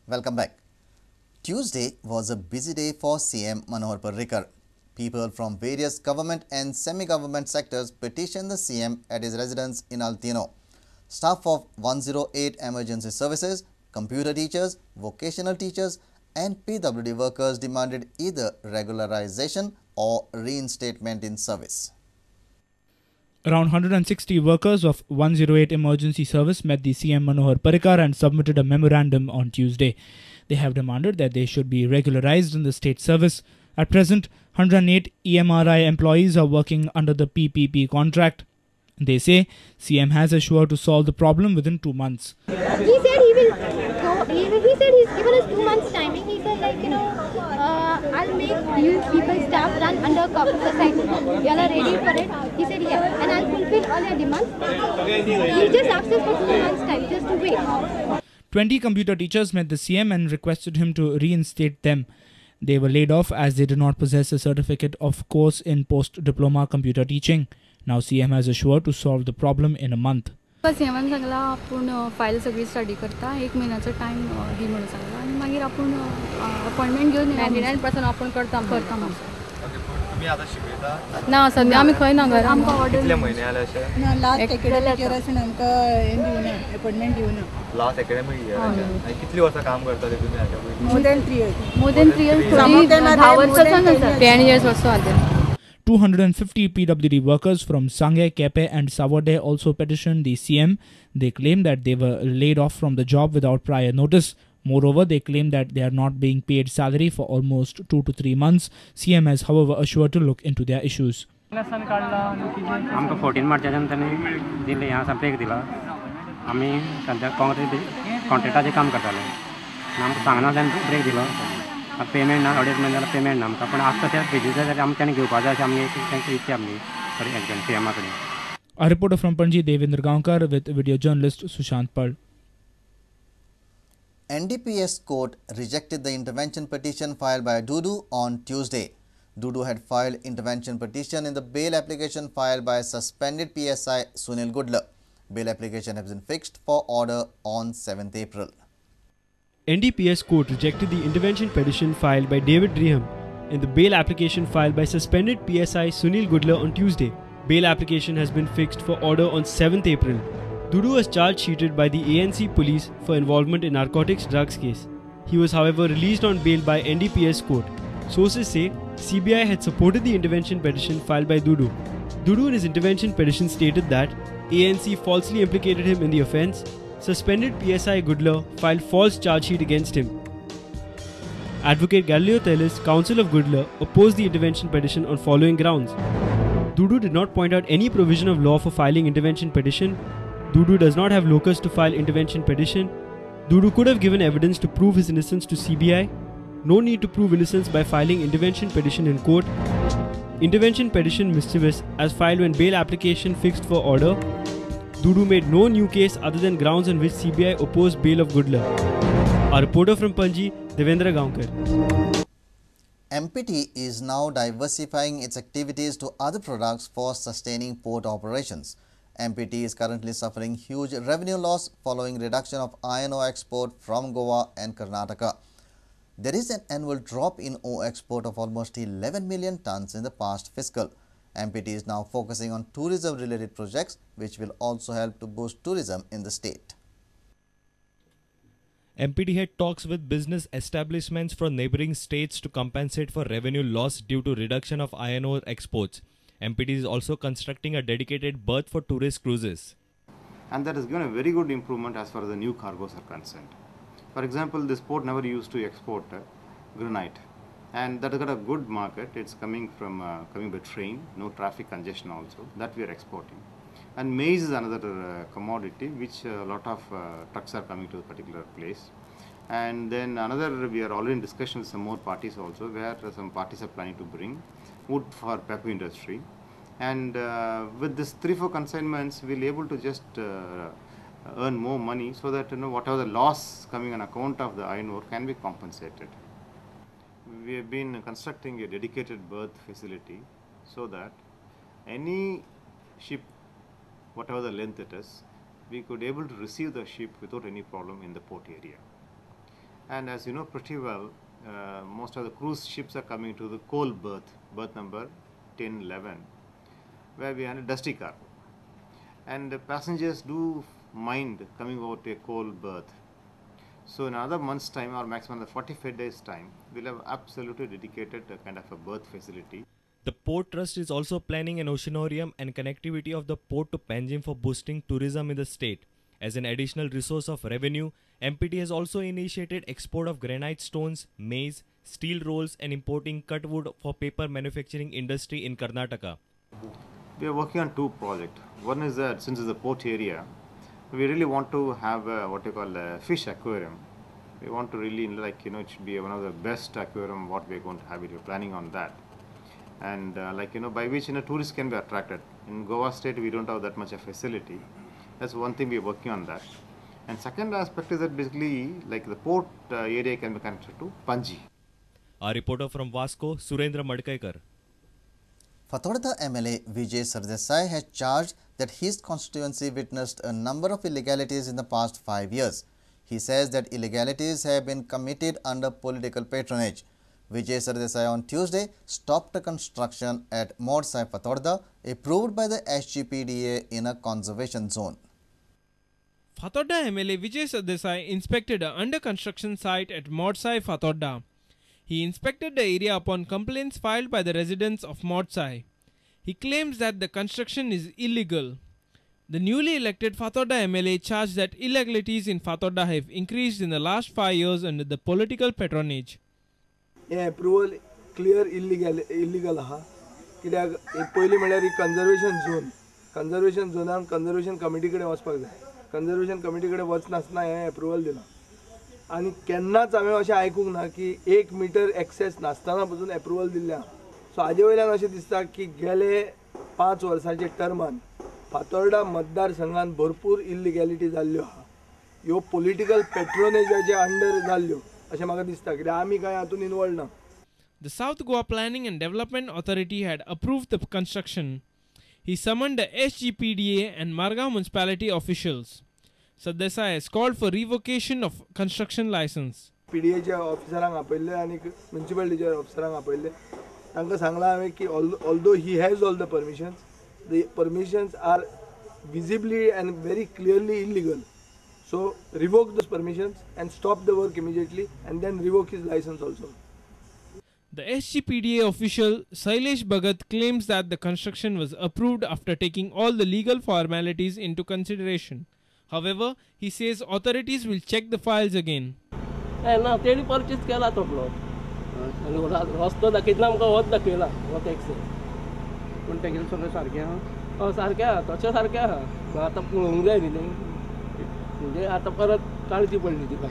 Welcome back. Tuesday was a busy day for CM Manohar Parrikar. People from various government and semi-government sectors petitioned the CM at his residence in Altinho. Staff of 108 emergency services, computer teachers, vocational teachers and PWD workers demanded either regularization or reinstatement in service. Around 160 workers of 108 emergency service met the CM Manohar Parrikar and submitted a memorandum on Tuesday. They have demanded that they should be regularized in the state service. At present, 108 EMRI employees are working under the PPP contract. They say CM has assured to solve the problem within 2 months. He said he will go. He said he's given us 2 months timing. He said I'll make you people staff run under corporate society. You all are ready for it? He said yeah, and I'll fulfill all your demands. He just asked us for 2 months time, just to wait. 20 computer teachers met the CM and requested him to reinstate them. They were laid off as they did not possess a certificate of course in post-diploma computer teaching. Now CM has assured to solve the problem in a month. CM Sangla आपण file सगळी study करता 1 महिन्याचा time दी म्हणून सांगला आणि मागीर आपण appointment घेऊन 99% आपण करता म्हणून. तुम्ही आता शिकयता ना सध्या आम्ही खंय ना घर आमकां ऑर्डर कितले महिने आले अशे ना लास्ट एकेडमिक इयर असून आमकां दिवना अपॉइंटमेंट दिवना लास्ट एकेडमिक इयर आणि कितली वर्सां काम करता ते तुम्ही आता more than 3 years more than 3 years 10 वर्सां 10 years also are 250 PWD workers from Sangye, Kepe and Savode also petitioned the CM. They claim that they were laid off from the job without prior notice. Moreover, they claim that they are not being paid salary for almost 2 to 3 months. CM has, however, assured to look into their issues. आमकां 14 मार्चाच्यान ताणें दिले ह्या सा break दिला आमी सद्या कॉन्ट्रॅक्टाचें काम करताले आमकां सांगना ताणें ब्रेक दिलो पेमेंट ना अडेच म्हयने जाल्यार पेमेंट ना आमकां पण आतां त्या बेजीस जाल्यार आमी ताणें घेवपाक जाय अशें आमगे तांची इच्छा आमची CM कडेन. A reporter from Panji, Devendra Gaonkar, with video journalist Sushant Pal. NDPS court rejected the intervention petition filed by Dudu on Tuesday. Dudu had filed intervention petition in the bail application filed by suspended PSI Sunil Gudler. Bail application has been fixed for order on 7th April. NDPS court rejected the intervention petition filed by David Dreham in the bail application filed by suspended PSI Sunil Gudler on Tuesday. Bail application has been fixed for order on 7th April. Dudu was charge sheeted by the ANC police for involvement in narcotics drugs case. He was however released on bail by NDPS court. Sources say CBI had supported the intervention petition filed by Dudu. Dudu in his intervention petition stated that ANC falsely implicated him in the offence. Suspended PSI Gudler filed false charge sheet against him. Advocate Galileo Teles, counsel of Gudler, opposed the intervention petition on following grounds. Dudu did not point out any provision of law for filing intervention petition. Dudu does not have locus to file intervention petition. Dudu could have given evidence to prove his innocence to CBI. No need to prove innocence by filing intervention petition in court. Intervention petition mischievous as filed when bail application fixed for order. Dudu made no new case other than grounds on which CBI opposed bail of Gudler. A reporter from Panji, Devendra Gaonkar. MPT is now diversifying its activities to other products for sustaining port operations. MPT is currently suffering huge revenue loss following reduction of iron ore export from Goa and Karnataka. There is an annual drop in ore export of almost 11 million tons in the past fiscal. MPT is now focusing on tourism-related projects, which will also help to boost tourism in the state. MPT had talks with business establishments from neighboring states to compensate for revenue loss due to reduction of iron ore exports. MPT is also constructing a dedicated berth for tourist cruises. And that has given a very good improvement as far as the new cargoes are concerned. For example, this port never used to export granite. And that has got a good market. It's coming by train, no traffic congestion also, that we are exporting. And maize is another commodity which a lot of trucks are coming to a particular place. And then another, we are already in discussion with some more parties also, where some parties are planning to bring wood for paper industry. And with this 3-4 consignments, we'll be able to just earn more money so that whatever the loss coming on account of the iron ore can be compensated. We have been constructing a dedicated berth facility so that any ship, whatever the length it is, we could able to receive the ship without any problem in the port area. And as you know pretty well, most of the cruise ships are coming to the coal berth number 1011, where we have a dusty cargo. And the passengers do mind coming over to a coal berth. So in another month's time, or maximum the 45 days time, we'll have absolutely dedicated kind of a berth facility. The Port Trust is also planning an oceanarium and connectivity of the port to Panjim for boosting tourism in the state. As an additional resource of revenue, MPT has also initiated export of granite stones, maize, steel rolls and importing cut wood for paper manufacturing industry in Karnataka. We are working on two projects. One is that since it's a port area, we really want to have what you call a fish aquarium. We want to really it should be one of the best aquarium what we are going to have. We are planning on that. And by which tourists can be attracted. In Goa state we don't have that much of facility. That's one thing we are working on that. And second aspect is that basically the port area can be connected to Panji. Our reporter from Vasco, Surendra Madkaikar. Fatorda MLA Vijay Sardesai has charged that his constituency witnessed a number of illegalities in the past 5 years. He says that illegalities have been committed under political patronage. Vijay Sardesai on Tuesday stopped a construction at Modsai Fatorda approved by the SGPDA in a conservation zone. Fatorda MLA Vijay Sardesai inspected a under construction site at Modsai Fatorda. He inspected the area upon complaints filed by the residents of Modsai. He claims that the construction is illegal. The newly elected Fatorda MLA charged that illegalities in Fatorda have increased in the last 5 years under the political patronage. Approval clear illegal aha. कित्याक पयली म्हळ्यार conservation झोनान conservation committee कडेन वचपाक जाय. Conservation committee कडेन वचनासतना हे approval दिला. आनी केन्नाच हांवें अशें आयकूंक ना की 1 मीटर एक्सेस नासतना पसून अप्रुवल दिल्लें. सो हाजे वयल्यान अशें दिसता की गेले 5 वर्सांचे टर्मान फातोर्डा मतदारसंघान भरपूर इल्लिगॅलिटी जाल्ल्यो आहा. ह्यो पॉलिटिकल पेट्रोनेजाचे अंडर जाल्ल्यो अशें म्हाका दिसता कित्याक आमी कांय हातून इन्वॉल्व ना. The South Goa Planning and Development Authority had approved the construction. He summoned the SGPDA and Margaon municipality officials. Sardesai has called for revocation of construction license. PDA च्या ऑफिसरांक आपयल्ले आनी म्युनिसिपालिटीच्या ऑफिसरांक आपयल्ले. तांकां सांगलां हांवें की although he has all the permissions are visibly and very clearly illegal. So revoke those permissions and stop the work immediately and then revoke his license also. The SGPDA official Sailesh Bhagat claims that the construction was approved after taking all the legal formalities into consideration. However, he says authorities will check the files again. ना तेणी purchase केला तो plot आनी रस्तो दाखयतना आमकां वत दाखयला वत एक्सेस पूण तेगेलें सगळें सारकें आहा. हय सारकें आहा तशें सारकें आहा. आतां पळोवंक जाय न्ही तें म्हणजे आतां परत काळजी पडली तिका.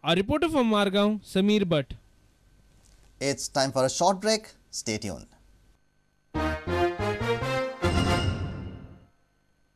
Our reporter from Margaon, Sameer Bhatt. It's time for a short break. Stay tuned.